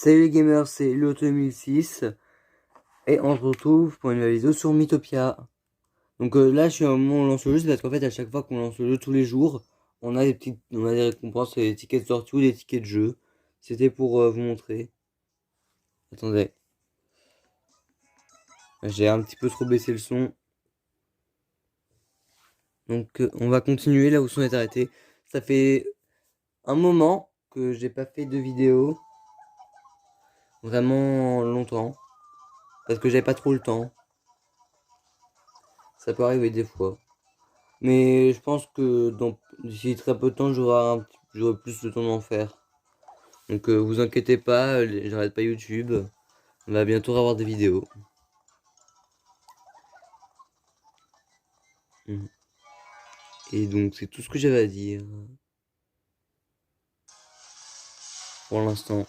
Salut les gamers, c'est Luo2006 et on se retrouve pour une nouvelle vidéo sur Mythopia. Donc là je suis au moment où on lance le jeu, c'est parce qu'en fait à chaque fois qu'on lance le jeu tous les jours, on a des récompenses, des tickets de sortie ou des tickets de jeu. C'était pour vous montrer. Attendez. J'ai un petit peu trop baissé le son. Donc on va continuer là où on est arrêté. Ça fait un moment que j'ai pas fait de vidéo. Vraiment longtemps. Parce que j'avais pas trop le temps. Ça peut arriver des fois. Mais je pense que d'ici très peu de temps, j'aurai plus de temps d'en faire. Donc vous inquiétez pas, j'arrête pas YouTube. On va bientôt avoir des vidéos. Mhm. Et donc c'est tout ce que j'avais à dire pour l'instant.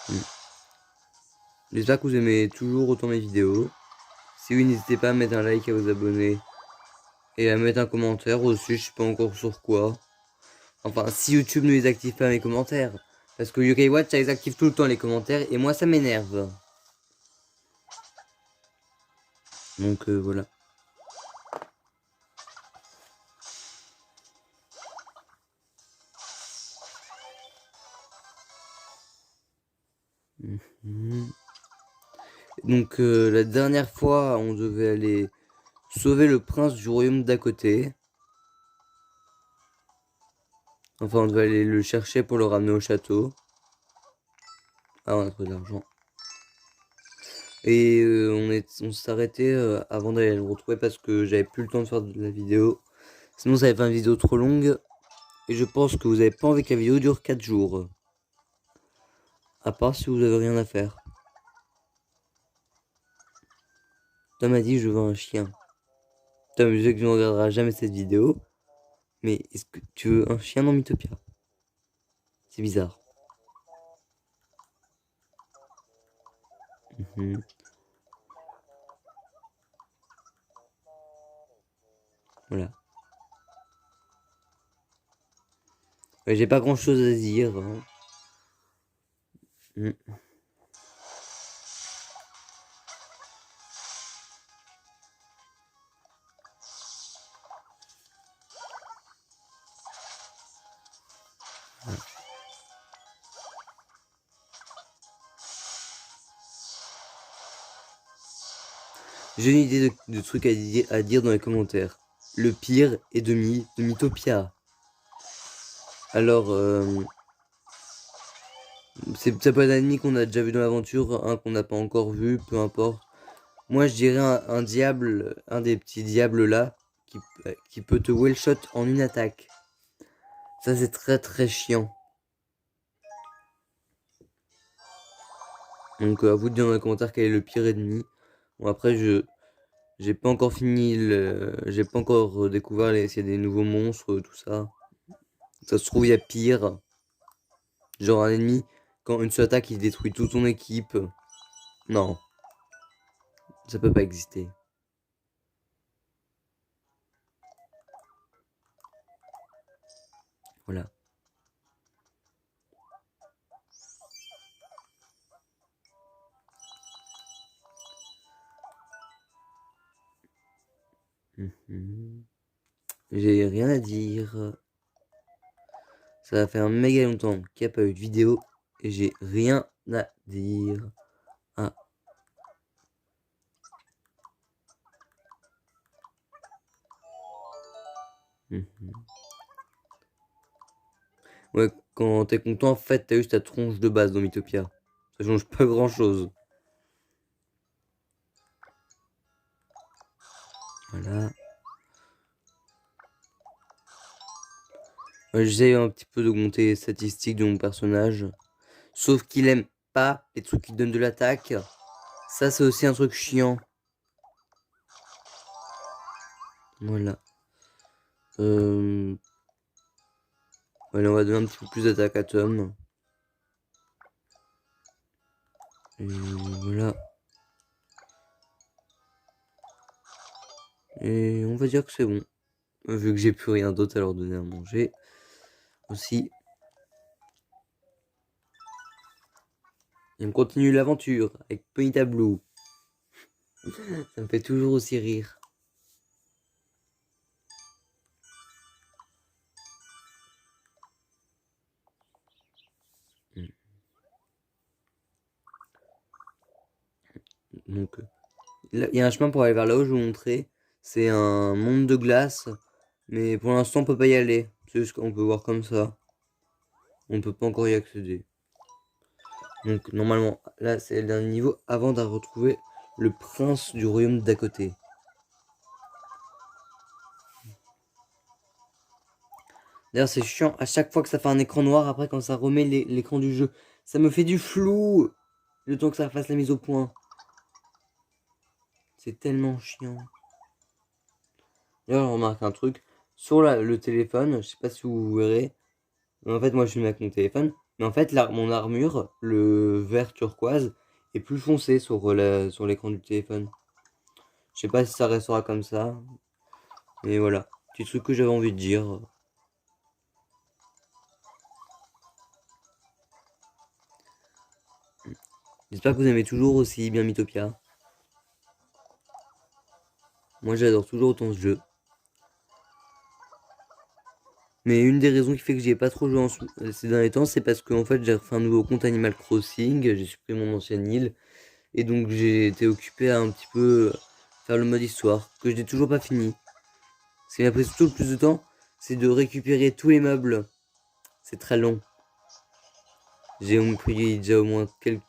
Mhm. J'espère que vous aimez toujours autant mes vidéos. Si oui, n'hésitez pas à mettre un like, à vous abonner et à mettre un commentaire aussi, je sais pas encore sur quoi. Enfin, si YouTube ne les active pas mes commentaires. Parce que UK Watch, ça les active tout le temps les commentaires et moi ça m'énerve. Donc voilà. Mhm. Donc la dernière fois, on devait aller sauver le prince du royaume d'à côté. Enfin, on devait aller le chercher pour le ramener au château. Ah, on a trouvé de l'argent. Et on s'est arrêté avant d'aller le retrouver parce que j'avais plus le temps de faire de la vidéo. Sinon, ça avait fait une vidéo trop longue. Et je pense que vous avez pas envie que la vidéo dure 4 jours. À part si vous avez rien à faire. Tom a dit je veux un chien. Tom, je sais que tu ne regarderas jamais cette vidéo. Mais est-ce que tu veux un chien dans Mythopia? C'est bizarre. Mhm. Voilà. Ouais, j'ai pas grand chose à dire. Hein. Mm. J'ai une idée de trucs à dire dans les commentaires. Le pire est de Mythopia. Alors, ça peut être un ennemi qu'on a déjà vu dans l'aventure, un qu'on n'a pas encore vu, peu importe. Moi, je dirais un diable, un des petits diables là, qui peut te well shot en une attaque. Ça, c'est très très chiant. Donc, à vous de dire dans les commentaires quel est le pire ennemi. Bon, après, j'ai pas encore fini j'ai pas encore découvert s'il y a des nouveaux monstres, tout ça. Ça se trouve, il y a pire. Genre un ennemi, quand une seule attaque, il détruit toute ton équipe. Non, ça peut pas exister. Voilà. Mhm. J'ai rien à dire. Ça va faire méga longtemps qu'il n'y a pas eu de vidéo et j'ai rien à dire. Ah. Mhm. Ouais, quand t'es content, en fait, t'as juste ta tronche de base dans Mythopia. Ça change pas grand chose. Voilà. Ouais, j'essaie un petit peu d'augmenter les statistiques de mon personnage. Sauf qu'il aime pas les trucs qui donnent de l'attaque. Ça, c'est aussi un truc chiant. Voilà. Voilà, on va donner un petit peu plus d'attaque à Tom. Et voilà. Et on va dire que c'est bon. Vu que j'ai plus rien d'autre à leur donner à manger. Aussi. Et on continue l'aventure avec Ponyta Blue. Ça me fait toujours aussi rire. Donc, il y a un chemin pour aller vers là où je vous montrais. C'est un monde de glace. Mais pour l'instant, on peut pas y aller. C'est juste qu'on peut voir comme ça. On peut pas encore y accéder. Donc, normalement, là, c'est le dernier niveau avant de retrouver le prince du royaume d'à côté. D'ailleurs, c'est chiant. À chaque fois que ça fait un écran noir, après, quand ça remet l'écran du jeu, ça me fait du flou. Le temps que ça fasse la mise au point. C'est tellement chiant. D'ailleurs, je remarque un truc. Sur le téléphone, je sais pas si vous verrez. En fait, moi, je suis avec mon téléphone. Mais en fait, mon armure, le vert turquoise, est plus foncé sur l'écran du téléphone. Je sais pas si ça restera comme ça. Mais voilà. Petit truc que j'avais envie de dire. J'espère que vous aimez toujours aussi bien Mythopia. Moi, j'adore toujours autant ce jeu. Mais une des raisons qui fait que j'y ai pas trop joué ces derniers temps, c'est parce qu'en fait, j'ai refait un nouveau compte Animal Crossing. J'ai supprimé mon ancienne île. Et donc, j'ai été occupé à un petit peu faire le mode histoire, que je n'ai toujours pas fini. Ce qui m'a pris surtout le plus de temps, c'est de récupérer tous les meubles. C'est très long. J'ai pris déjà au moins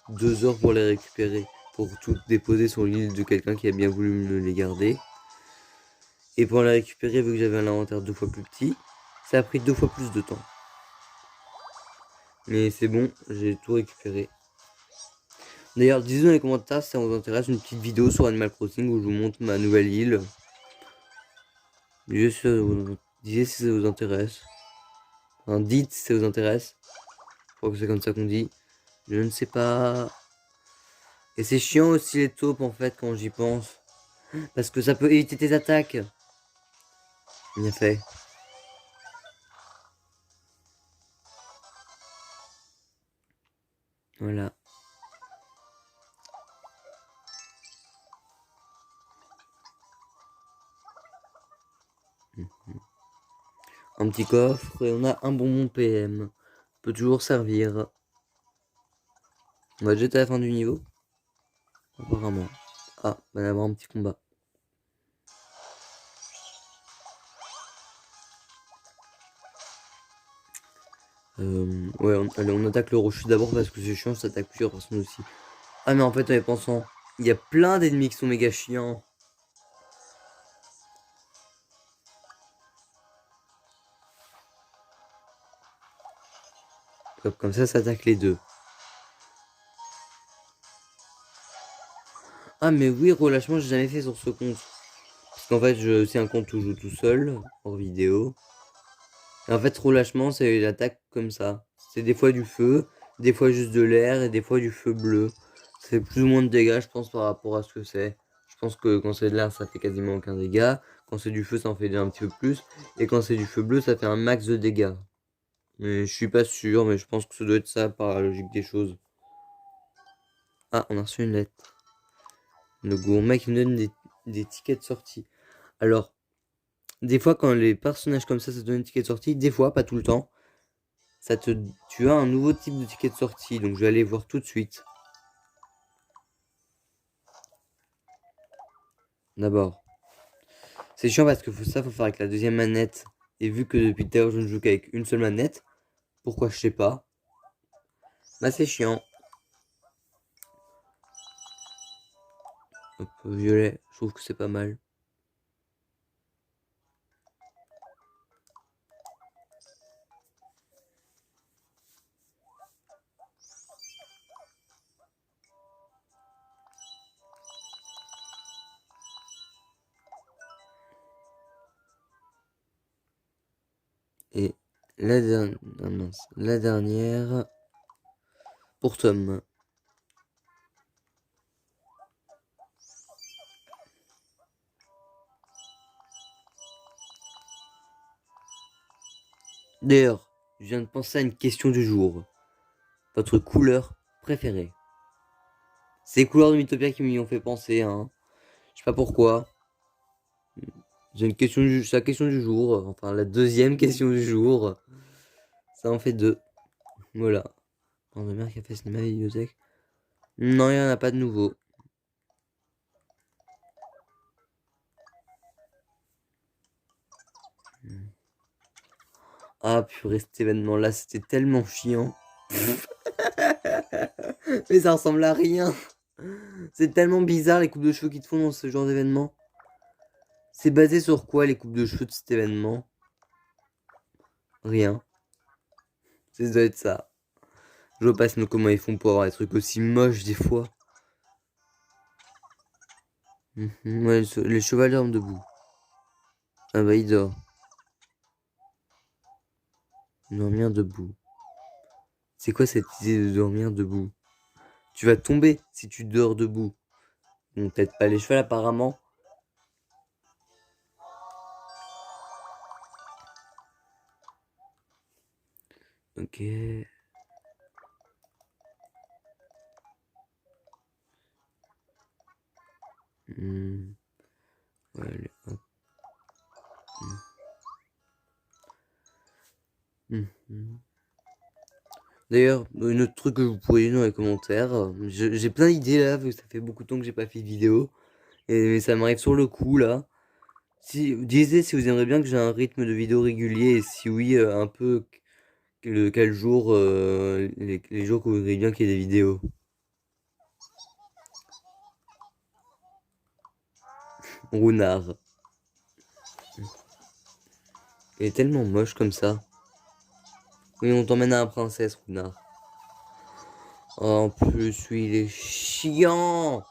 2 heures pour les récupérer, pour tout déposer sur l'île de quelqu'un qui a bien voulu me les garder. Et pour les récupérer, vu que j'avais un inventaire 2 fois plus petit, ça a pris 2 fois plus de temps. Mais c'est bon, j'ai tout récupéré. D'ailleurs, dites-nous dans les commentaires si ça vous intéresse une petite vidéo sur Animal Crossing où je vous montre ma nouvelle île. Dites si ça vous intéresse. Enfin, dites si ça vous intéresse. Je crois que c'est comme ça qu'on dit. Je ne sais pas. Et c'est chiant aussi les taupes en fait quand j'y pense. Parce que ça peut éviter tes attaques. Bien fait. Voilà. Un petit coffre et on a un bonbon PM. Peut toujours servir. On va jeter à la fin du niveau. Apparemment. Ah, on va avoir un petit combat. Ouais, allez, on attaque le rocher d'abord parce que c'est chiant, ça attaque plusieurs personnes aussi. Ah, mais en fait, en y pensant, il y a plein d'ennemis qui sont méga chiants. Hop, comme ça attaque les deux. Ah, mais oui, relâchement, j'ai jamais fait sur ce compte. Parce qu'en fait, c'est un compte où je joue tout seul, hors vidéo. Et en fait, relâchement, c'est l'attaque comme ça. C'est des fois du feu, des fois juste de l'air et des fois du feu bleu. C'est plus ou moins de dégâts, je pense, par rapport à ce que c'est. Je pense que quand c'est de l'air, ça fait quasiment aucun dégât. Quand c'est du feu, ça en fait un petit peu plus. Et quand c'est du feu bleu, ça fait un max de dégâts. Mais je suis pas sûr, mais je pense que ça doit être ça par la logique des choses. Ah, on a reçu une lettre. Le gourmet qui nous donne des tickets de sortie. Alors, des fois, quand les personnages comme ça donne des tickets de sortie, des fois, pas tout le temps, tu as un nouveau type de ticket de sortie. Donc, je vais aller voir tout de suite. D'abord, c'est chiant parce que faut faire avec la deuxième manette. Et vu que depuis tout à l'heure, je ne joue qu'avec une seule manette, pourquoi je sais pas. Bah, c'est chiant. Hop, violet, je trouve que c'est pas mal. Et la dernière pour Tom. D'ailleurs, je viens de penser à une question du jour. Votre couleur préférée? C'est les couleurs de Mythopia qui m'y ont fait penser, hein. Je sais pas pourquoi. J'ai une question c'est la question du jour. Enfin, la deuxième question du jour. Ça en fait deux. Voilà. Bande de mère, café, cinéma, bibliothèque. Non, il n'y en a pas de nouveau. Ah purée, cet événement-là, c'était tellement chiant. Mais ça ressemble à rien. C'est tellement bizarre les coupes de cheveux qu'ils te font dans ce genre d'événement. C'est basé sur quoi les coupes de cheveux de cet événement? Rien. Ça doit être ça. Je vois pas sinon comment ils font pour avoir des trucs aussi moches des fois. Ouais, les chevaliers dorment debout. Ah bah il dort. Dormir debout. C'est quoi cette idée de dormir debout? Tu vas tomber si tu dors debout. Bon, peut-être pas les chevals apparemment. Ok. Ouais, hop. D'ailleurs, un autre truc que vous pourriez dire dans les commentaires. J'ai plein d'idées là, parce que ça fait beaucoup de temps que j'ai pas fait de vidéo. Et ça m'arrive sur le coup là. Si, disez si vous aimeriez bien que j'ai un rythme de vidéo régulier. Et si oui, un peu quel jour, les jours que vous voudriez bien qu'il y ait des vidéos. Runard. Il est tellement moche comme ça. Oui, on t'emmène à la princesse, Runard. En plus, oui, il est chiant.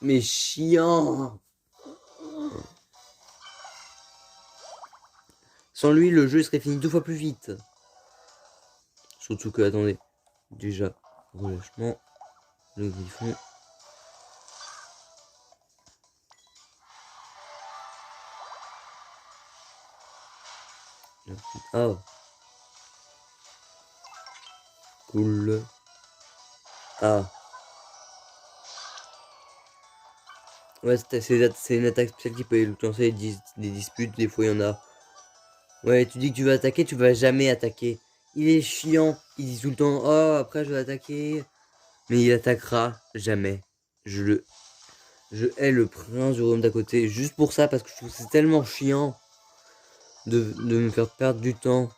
Mais chiant. Sans lui, le jeu serait fini 2 fois plus vite. Surtout que, attendez, déjà, relâchement, le griffon. Ah. Cool. Ah. Ouais, c'est une attaque spéciale qui peut lancer des disputes, des fois il y en a. Ouais, tu dis que tu vas attaquer, tu vas jamais attaquer. Il est chiant, il dit tout le temps, oh, après je vais attaquer. Mais il attaquera jamais. Je hais le prince du royaume d'à côté, juste pour ça, parce que je trouve que c'est tellement chiant de me faire perdre du temps.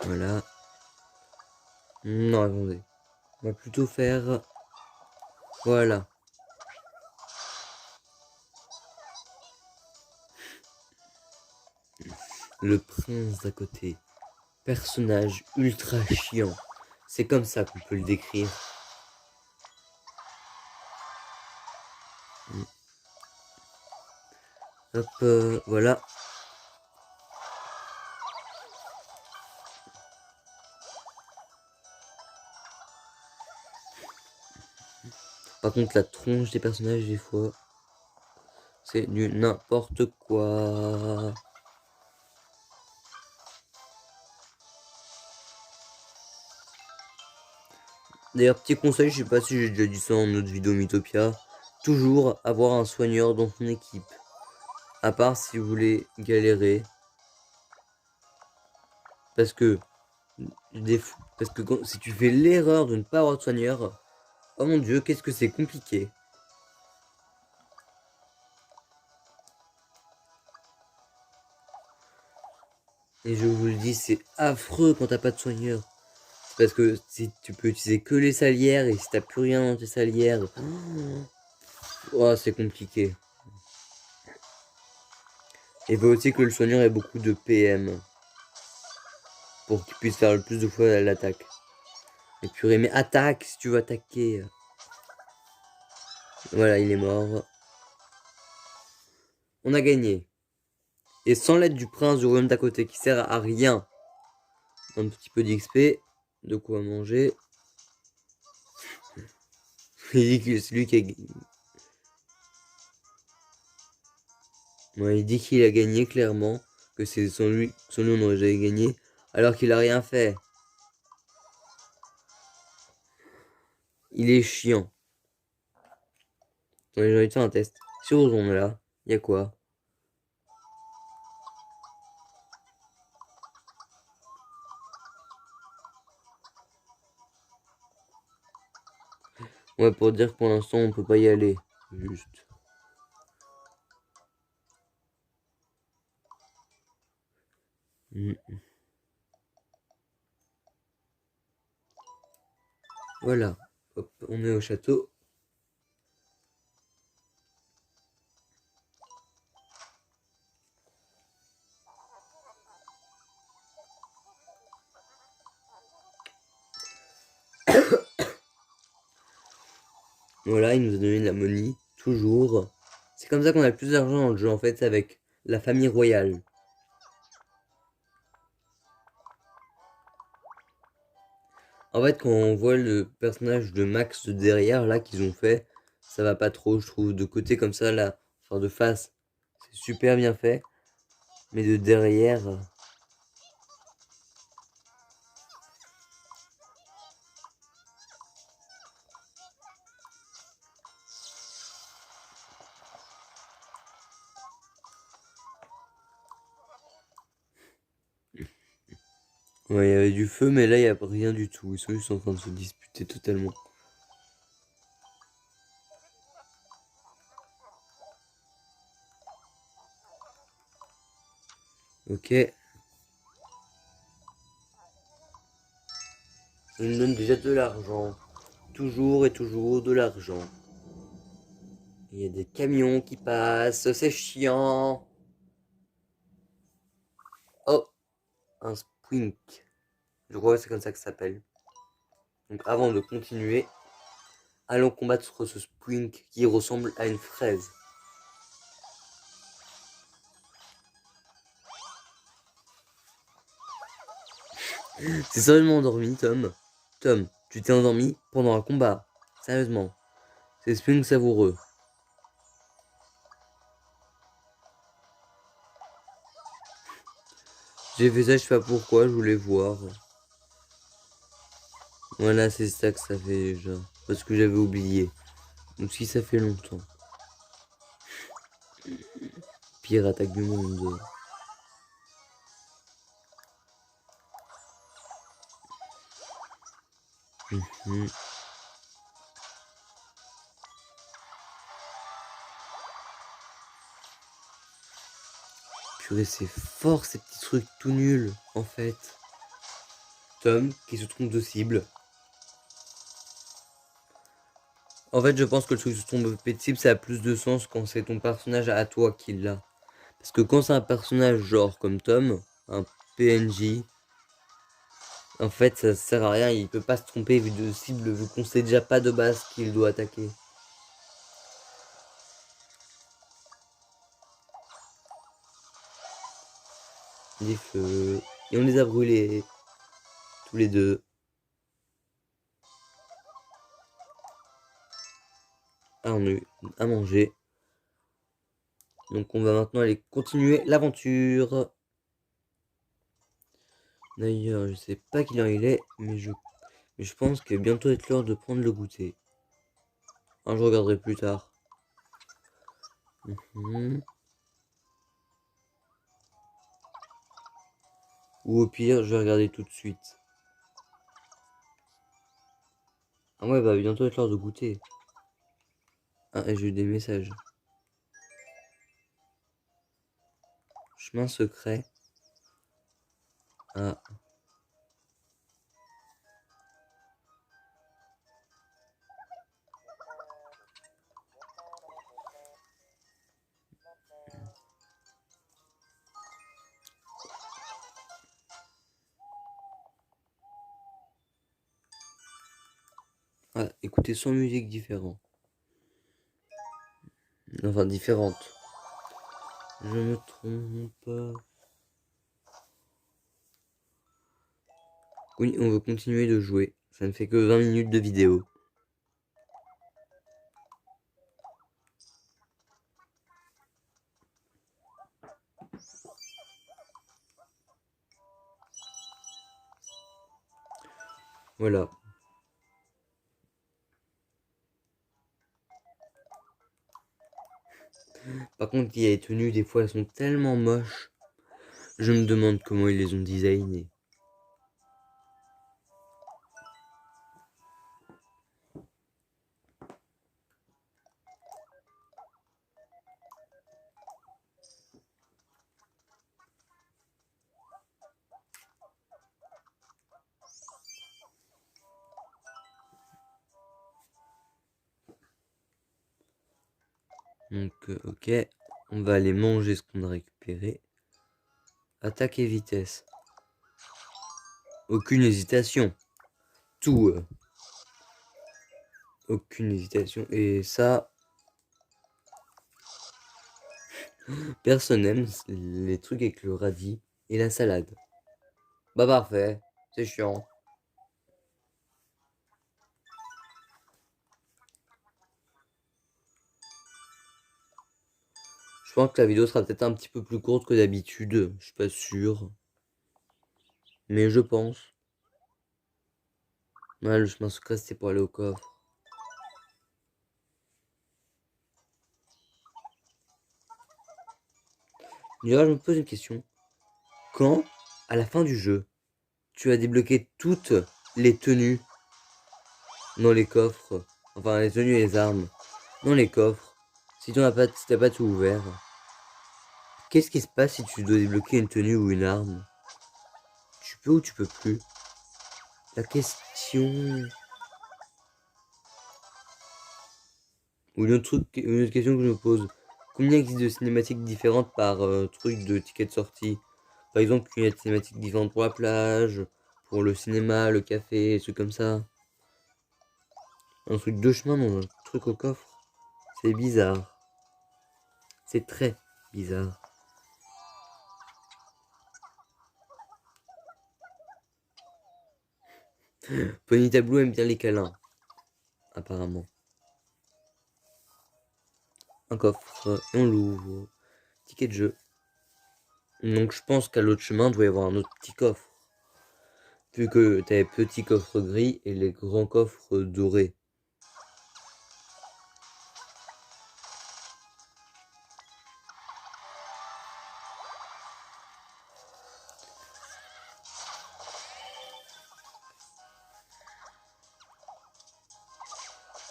Voilà. Non, attendez. On va plutôt faire... Voilà. Le prince d'à côté. Personnage ultra chiant. C'est comme ça qu'on peut le décrire. Hop, voilà. Par contre, la tronche des personnages, des fois, c'est du n'importe quoi. D'ailleurs, petit conseil, je sais pas si j'ai déjà dit ça en autre vidéo Mythopia, toujours avoir un soigneur dans son équipe. À part si vous voulez galérer. Parce que, si tu fais l'erreur de ne pas avoir de soigneur, oh mon dieu, qu'est-ce que c'est compliqué. Et je vous le dis, c'est affreux quand t'as pas de soigneur. C'est parce que si tu peux utiliser que les salières, et si t'as plus rien dans tes salières, oh, c'est compliqué. Il faut aussi que le soigneur ait beaucoup de PM. Pour qu'il puisse faire le plus de fois l'attaque. Et purée, mais attaque si tu veux attaquer. Voilà, il est mort. On a gagné. Et sans l'aide du prince du royaume d'à côté qui sert à rien. Un petit peu d'XP, de quoi manger. Il dit que c'est lui qui a... Ouais, il dit qu'il a gagné clairement, que c'est sans lui on aurait jamais gagné, alors qu'il a rien fait. Il est chiant. Attendez, j'ai envie de faire un test. Sur Ozon là, il y a quoi? Ouais, pour dire que pour l'instant on peut pas y aller. Juste. Voilà. Hop, on est au château. Voilà, il nous a donné de la money. Toujours. C'est comme ça qu'on a le plus d'argent dans le jeu en fait, c'est avec la famille royale. En fait, quand on voit le personnage de Max de derrière, là, qu'ils ont fait, ça va pas trop, je trouve. De côté comme ça, là, enfin de face, c'est super bien fait. Mais de derrière... Ouais, il y avait du feu, mais là, il n'y a rien du tout. Ils sont juste en train de se disputer totalement. Ok. Ils me donnent déjà de l'argent. Toujours et toujours de l'argent. Il y a des camions qui passent, c'est chiant. Oh, un Spwink. Je crois que c'est comme ça que ça s'appelle. Donc avant de continuer, allons combattre ce Spwink qui ressemble à une fraise. C'est seulement endormi, Tom. Tom, tu t'es endormi pendant un combat. Sérieusement. C'est Spwink savoureux. J'ai fait ça, je sais pas pourquoi, je voulais voir. Voilà, c'est ça que ça fait déjà. Parce que j'avais oublié. Donc si ça fait longtemps. Pire attaque du monde. Mhm. Purée, c'est fort ces petits trucs tout nuls, en fait. Tom qui se trompe de cible. En fait, je pense que le truc se trompe de cible, ça a plus de sens quand c'est ton personnage à toi qui l'a. Parce que quand c'est un personnage genre comme Tom, un PNJ, en fait, ça sert à rien, il peut pas se tromper vu de cible, vu qu'on sait déjà pas de base qu'il doit attaquer. Des feux. Et on les a brûlés. Tous les deux. Ah, on a eu à manger. Donc on va maintenant aller continuer l'aventure. D'ailleurs, je sais pas quelle heure il est, mais je pense qu'il va bientôt être l'heure de prendre le goûter. Ah, je regarderai plus tard. Ou au pire, je vais regarder tout de suite. Ah ouais, va bientôt être l'heure de goûter. Ah, et j'ai eu des messages. Chemin secret. Ah. Ah, écoutez son musique différente. Enfin, différente. Je me trompe. Oui, on veut continuer de jouer. Ça ne fait que 20 minutes de vidéo. Voilà. Par contre, il y a les tenues, des fois, elles sont tellement moches. Je me demande comment ils les ont designées. Donc, ok. On va aller manger ce qu'on a récupéré. Attaque et vitesse. Aucune hésitation. Tout. Aucune hésitation. Et ça, personne n'aime les trucs avec le radis et la salade. Bah parfait. C'est chiant. Je pense que la vidéo sera peut-être un petit peu plus courte que d'habitude. Je suis pas sûr. Mais je pense. Ouais, le chemin secret, c'était pour aller au coffre. D'ailleurs, je me pose une question. Quand, à la fin du jeu, tu as débloqué toutes les tenues dans les coffres, enfin les tenues et les armes, dans les coffres, si t'as pas tout ouvert, qu'est-ce qui se passe si tu dois débloquer une tenue ou une arme? Tu peux ou tu peux plus? La question... Ou une autre question que je me pose. Combien existe de cinématiques différentes par truc de ticket de sortie? Par exemple, il y a des cinématiques différentes pour la plage, pour le cinéma, le café, des trucs comme ça. Un truc de chemin dans un truc au coffre. C'est bizarre. C'est très bizarre. Ponyta Blue aime bien les câlins, apparemment. Un coffre, et on l'ouvre. Ticket de jeu. Donc je pense qu'à l'autre chemin, il doit y avoir un autre petit coffre. Vu que t'as les petits coffres gris et les grands coffres dorés.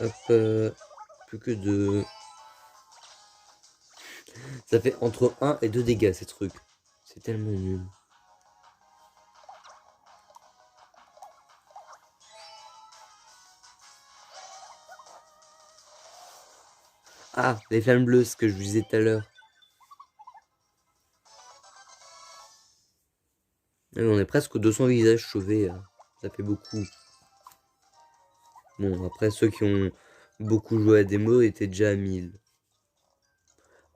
Hop, plus que 2. Ça fait entre 1 et 2 dégâts ces trucs. C'est tellement nul. Ah, les flammes bleues, ce que je vous disais tout à l'heure. On est presque aux 200 visages sauvés. Ça fait beaucoup. Bon, après, ceux qui ont beaucoup joué à la démo étaient déjà à 1000.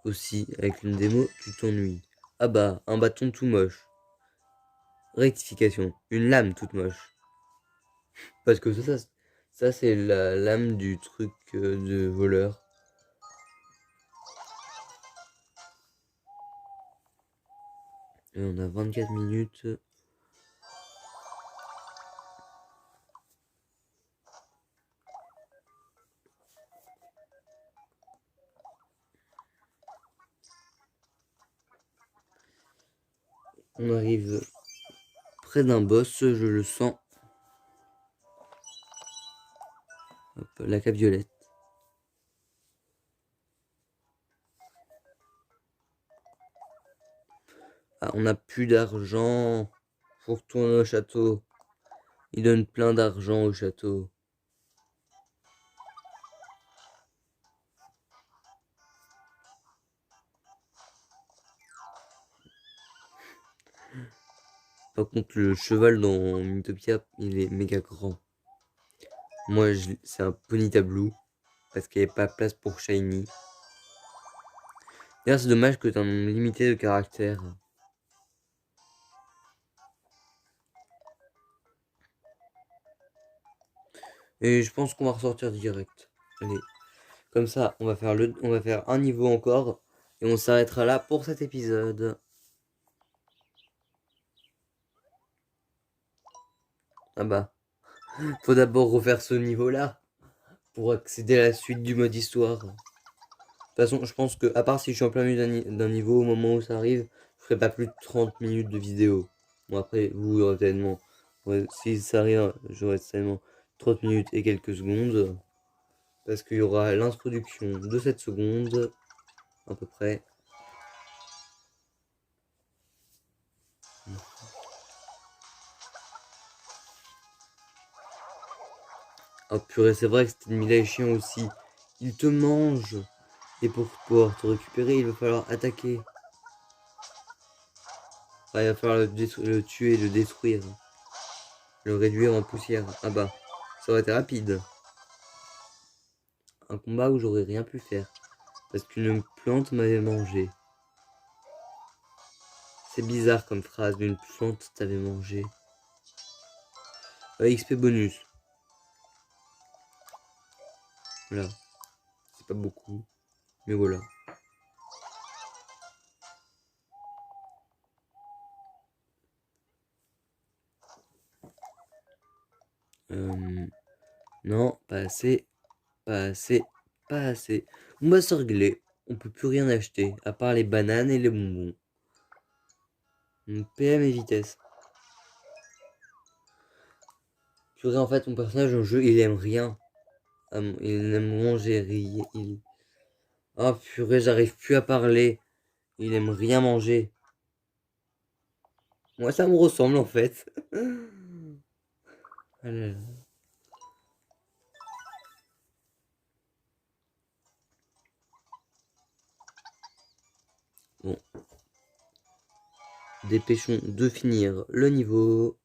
Aussi, avec une démo, tu t'ennuies. Ah bah, un bâton tout moche. Rectification, une lame toute moche. Parce que ça c'est la lame du truc de voleur. Et on a 24 minutes. On arrive près d'un boss, je le sens. Hop, la cape violette. Ah, on n'a plus d'argent. Faut retourner au château. Il donne plein d'argent au château. Par contre, le cheval dans Mythopia, il est méga grand. Moi, c'est un Ponyta Blue. Parce qu'il n'y avait pas place pour Shiny. D'ailleurs, c'est dommage que t'as un nombre limité de caractères. Et je pense qu'on va ressortir direct. Allez. Comme ça, on va faire un niveau encore. Et on s'arrêtera là pour cet épisode. Ah bah. Faut d'abord refaire ce niveau-là. Pour accéder à la suite du mode histoire. De toute façon, je pense que, à part si je suis en plein milieu d'un niveau au moment où ça arrive, je ferai pas plus de 30 minutes de vidéo. Bon, après, vous aurez tellement. Ouais, si ça arrive, j'aurai tellement 30 minutes et quelques secondes. Parce qu'il y aura l'introduction de 7 secondes, à peu près. Oh purée, c'est vrai que cet ennemi-là est chiant aussi. Il te mange. Et pour pouvoir te récupérer, il va falloir attaquer. Enfin, il va falloir le tuer, le détruire. Le réduire en poussière. Ah bah, ça aurait été rapide. Un combat où j'aurais rien pu faire. Parce qu'une plante m'avait mangé. C'est bizarre comme phrase, une plante t'avait mangé. XP bonus. Voilà. C'est pas beaucoup. Mais voilà. Non, pas assez. Pas assez. Pas assez. Bon bah c'est réglé. On peut plus rien acheter. À part les bananes et les bonbons. PM et vitesse. Purée, en fait, mon personnage en jeu, il aime rien. Il aime manger, rire. Oh purée, j'arrive plus à parler. Il aime rien manger. Moi, ça me ressemble en fait. Ah là là. Bon, dépêchons de finir le niveau.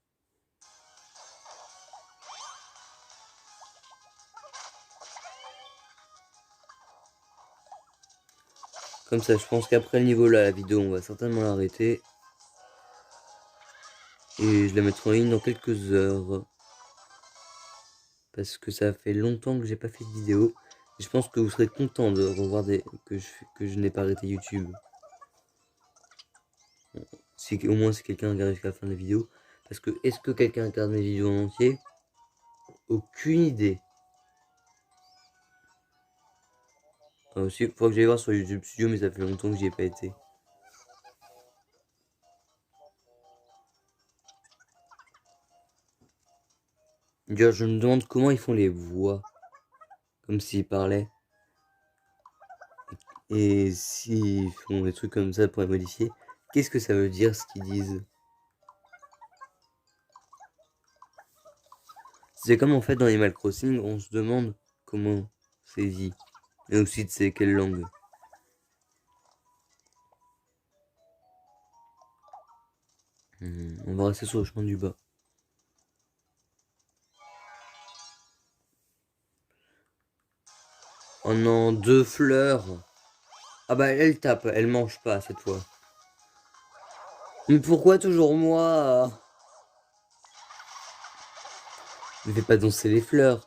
Comme ça, je pense qu'après le niveau là, la vidéo, on va certainement l'arrêter. Et je la mettrai en ligne dans quelques heures. Parce que ça fait longtemps que j'ai pas fait de vidéo. Et je pense que vous serez content de revoir que je n'ai pas arrêté YouTube. Si, au moins si quelqu'un regarde jusqu'à la fin de la vidéo. Parce que est-ce que quelqu'un regarde mes vidéos en entier? Aucune idée. Aussi, faut que j'aille voir sur YouTube Studio, mais ça fait longtemps que j'y ai pas été. D'ailleurs, je me demande comment ils font les voix. Comme s'ils parlaient. Et s'ils font des trucs comme ça pour les modifier, qu'est-ce que ça veut dire ce qu'ils disent? C'est comme en fait dans Animal Crossing, on se demande comment c'est dit. Et aussi c'est quelle langue. On va rester sur le chemin du bas. Oh non, 2 fleurs. Ah bah elle tape, elle mange pas cette fois. Mais pourquoi toujours moi? Ne fais pas danser les fleurs.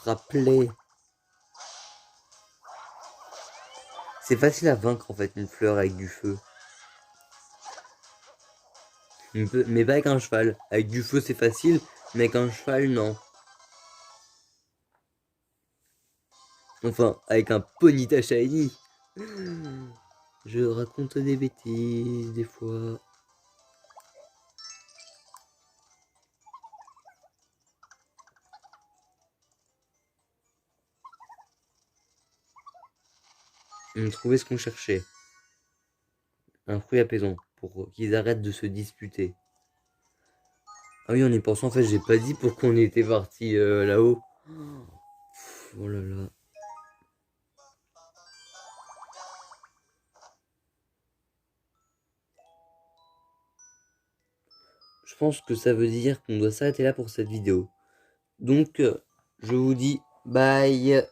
Rappelez. C'est facile à vaincre en fait une fleur avec du feu. Mais pas avec un cheval. Avec du feu c'est facile, mais avec un cheval non. Enfin, avec un Ponyta shiny. Je raconte des bêtises des fois. On a trouvé ce qu'on cherchait. Un fruit apaisant pour qu'ils arrêtent de se disputer. Ah oui, en y pensant, en fait, j'ai pas dit pourquoi on était parti là-haut. Oh là là. Je pense que ça veut dire qu'on doit s'arrêter là pour cette vidéo. Donc, je vous dis bye.